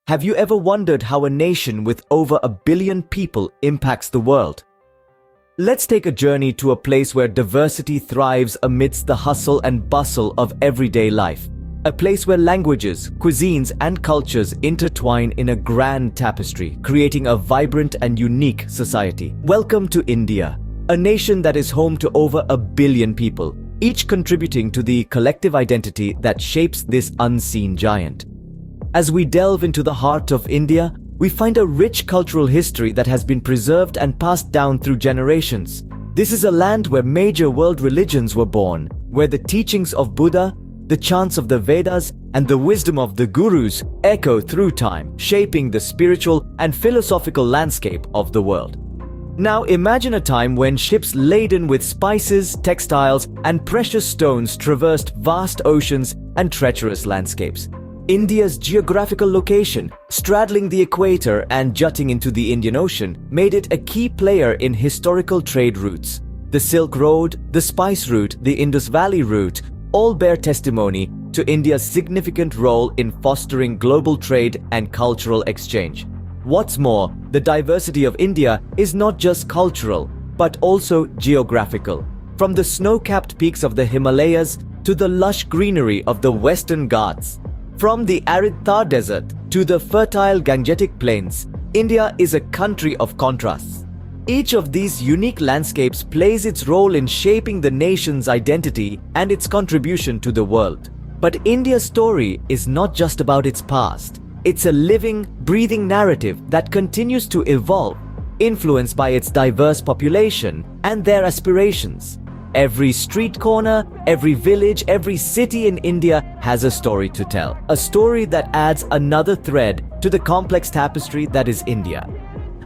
Have you ever wondered how a nation with over 1 billion people impacts the world? Let's take a journey to a place where diversity thrives amidst the hustle and bustle of everyday life. A place where languages, cuisines, and cultures intertwine in a grand tapestry, creating a vibrant and unique society. Welcome to India, a nation that is home to over 1 billion people, each contributing to the collective identity that shapes this unseen giant. As we delve into the heart of India, we find a rich cultural history that has been preserved and passed down through generations. This is a land where major world religions were born, where the teachings of Buddha, the chants of the Vedas, and the wisdom of the Gurus echo through time, shaping the spiritual and philosophical landscape of the world. Now imagine a time when ships laden with spices, textiles, and precious stones traversed vast oceans and treacherous landscapes. India's geographical location, straddling the equator and jutting into the Indian Ocean, made it a key player in historical trade routes. The Silk Road, the Spice Route, the Indus Valley Route all bear testimony to India's significant role in fostering global trade and cultural exchange. What's more, the diversity of India is not just cultural, but also geographical. From the snow-capped peaks of the Himalayas to the lush greenery of the Western Ghats, from the arid Thar Desert to the fertile Gangetic Plains, India is a country of contrasts. Each of these unique landscapes plays its role in shaping the nation's identity and its contribution to the world. But India's story is not just about its past. It's a living, breathing narrative that continues to evolve, influenced by its diverse population and their aspirations. Every street corner, every village, every city in India has a story to tell. A story that adds another thread to the complex tapestry that is India.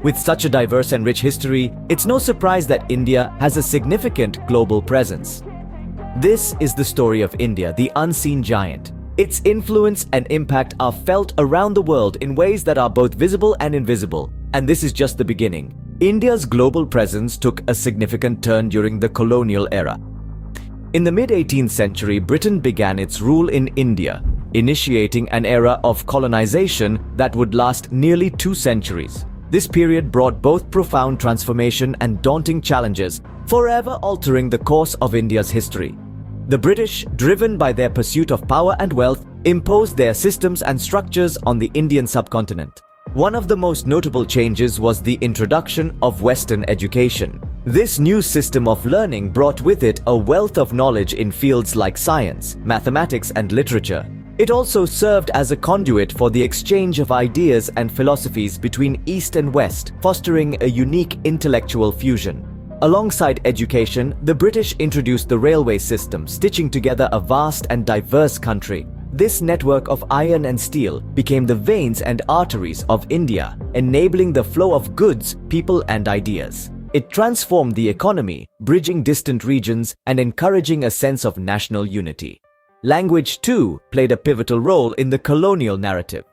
With such a diverse and rich history, it's no surprise that India has a significant global presence. This is the story of India, the unseen giant. Its influence and impact are felt around the world in ways that are both visible and invisible. And this is just the beginning. India's global presence took a significant turn during the colonial era. In the mid-18th century, Britain began its rule in India, initiating an era of colonization that would last nearly 2 centuries. This period brought both profound transformation and daunting challenges, forever altering the course of India's history. The British, driven by their pursuit of power and wealth, imposed their systems and structures on the Indian subcontinent. One of the most notable changes was the introduction of Western education. This new system of learning brought with it a wealth of knowledge in fields like science, mathematics, and literature. It also served as a conduit for the exchange of ideas and philosophies between East and West, fostering a unique intellectual fusion. Alongside education, the British introduced the railway system, stitching together a vast and diverse country. This network of iron and steel became the veins and arteries of India, enabling the flow of goods, people, and ideas. It transformed the economy, bridging distant regions and encouraging a sense of national unity. Language, too, played a pivotal role in the colonial narrative.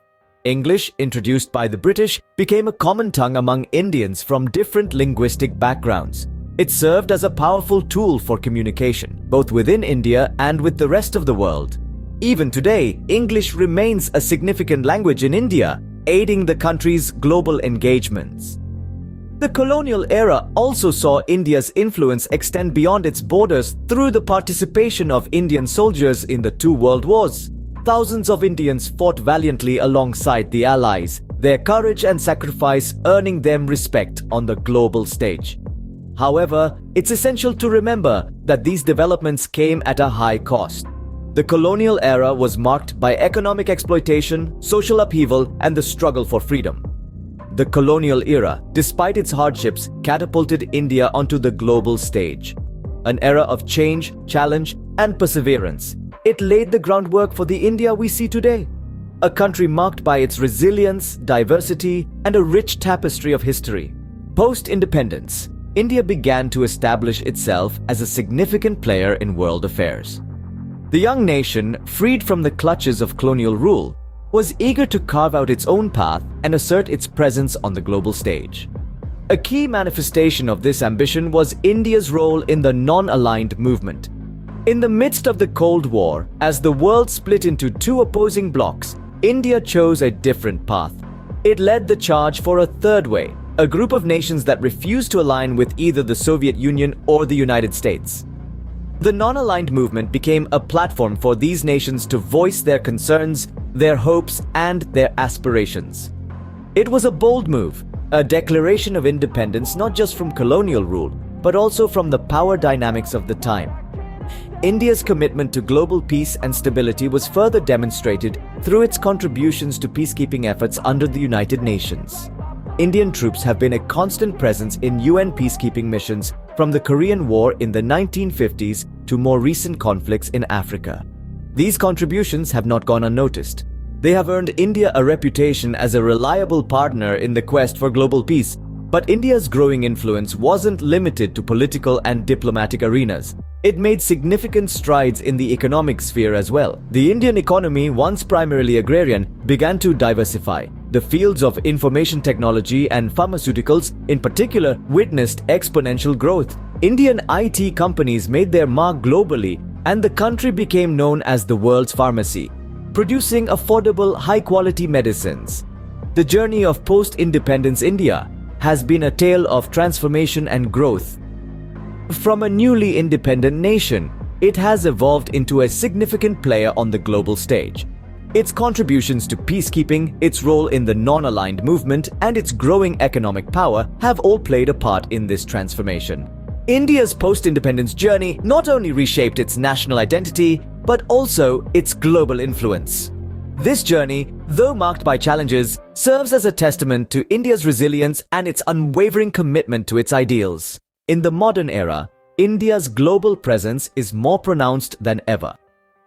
English, introduced by the British, became a common tongue among Indians from different linguistic backgrounds. It served as a powerful tool for communication, both within India and with the rest of the world. Even today, English remains a significant language in India, aiding the country's global engagements. The colonial era also saw India's influence extend beyond its borders through the participation of Indian soldiers in the 2 world wars. Thousands of Indians fought valiantly alongside the Allies, their courage and sacrifice earning them respect on the global stage. However, it's essential to remember that these developments came at a high cost. The colonial era was marked by economic exploitation, social upheaval, and the struggle for freedom. The colonial era, despite its hardships, catapulted India onto the global stage. An era of change, challenge, and perseverance. It laid the groundwork for the India we see today. A country marked by its resilience, diversity, and a rich tapestry of history. Post-independence, India began to establish itself as a significant player in world affairs. The young nation, freed from the clutches of colonial rule, was eager to carve out its own path and assert its presence on the global stage. A key manifestation of this ambition was India's role in the non-aligned movement. In the midst of the Cold War, as the world split into 2 opposing blocs, India chose a different path. It led the charge for a third way, a group of nations that refused to align with either the Soviet Union or the United States. The non-aligned movement became a platform for these nations to voice their concerns, their hopes, and their aspirations. It was a bold move, a declaration of independence not just from colonial rule, but also from the power dynamics of the time. India's commitment to global peace and stability was further demonstrated through its contributions to peacekeeping efforts under the United Nations. Indian troops have been a constant presence in UN peacekeeping missions from the Korean War in the 1950s to more recent conflicts in Africa. These contributions have not gone unnoticed. They have earned India a reputation as a reliable partner in the quest for global peace. But India's growing influence wasn't limited to political and diplomatic arenas. It made significant strides in the economic sphere as well. The Indian economy, once primarily agrarian, began to diversify. The fields of information technology and pharmaceuticals, in particular, witnessed exponential growth. Indian IT companies made their mark globally, and the country became known as the world's pharmacy, producing affordable, high-quality medicines. The journey of post-independence India has been a tale of transformation and growth. From a newly independent nation, it has evolved into a significant player on the global stage. Its contributions to peacekeeping, its role in the non-aligned movement, and its growing economic power have all played a part in this transformation. India's post-independence journey not only reshaped its national identity, but also its global influence. This journey, though marked by challenges, serves as a testament to India's resilience and its unwavering commitment to its ideals. In the modern era, India's global presence is more pronounced than ever.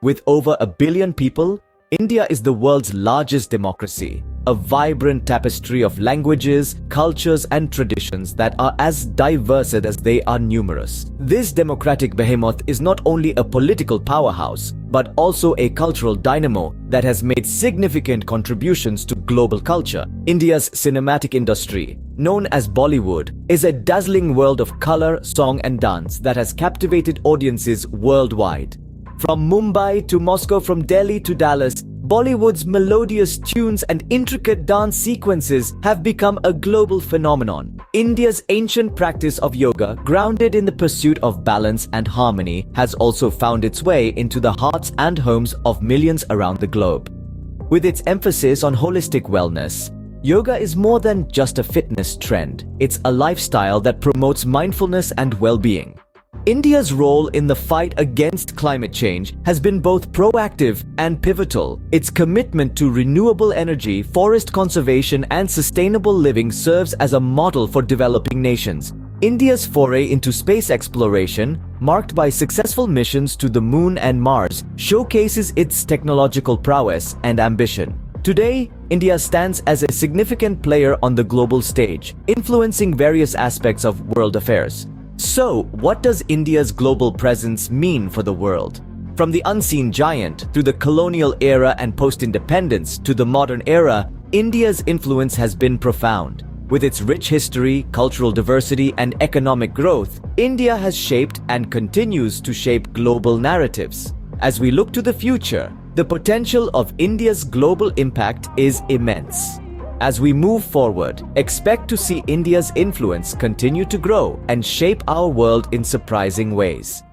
With over 1 billion people, India is the world's largest democracy, a vibrant tapestry of languages, cultures, and traditions that are as diverse as they are numerous. This democratic behemoth is not only a political powerhouse, but also a cultural dynamo that has made significant contributions to global culture. India's cinematic industry, known as Bollywood, is a dazzling world of color, song, and dance that has captivated audiences worldwide. From Mumbai to Moscow, from Delhi to Dallas, Bollywood's melodious tunes and intricate dance sequences have become a global phenomenon. India's ancient practice of yoga, grounded in the pursuit of balance and harmony, has also found its way into the hearts and homes of millions around the globe. With its emphasis on holistic wellness, yoga is more than just a fitness trend. It's a lifestyle that promotes mindfulness and well-being. India's role in the fight against climate change has been both proactive and pivotal. Its commitment to renewable energy, forest conservation, and sustainable living serves as a model for developing nations. India's foray into space exploration, marked by successful missions to the Moon and Mars, showcases its technological prowess and ambition. Today, India stands as a significant player on the global stage, influencing various aspects of world affairs. So, what does India's global presence mean for the world? From the unseen giant through the colonial era and post-independence to the modern era, India's influence has been profound. With its rich history, cultural diversity, and economic growth, India has shaped and continues to shape global narratives. As we look to the future, the potential of India's global impact is immense. As we move forward, expect to see India's influence continue to grow and shape our world in surprising ways.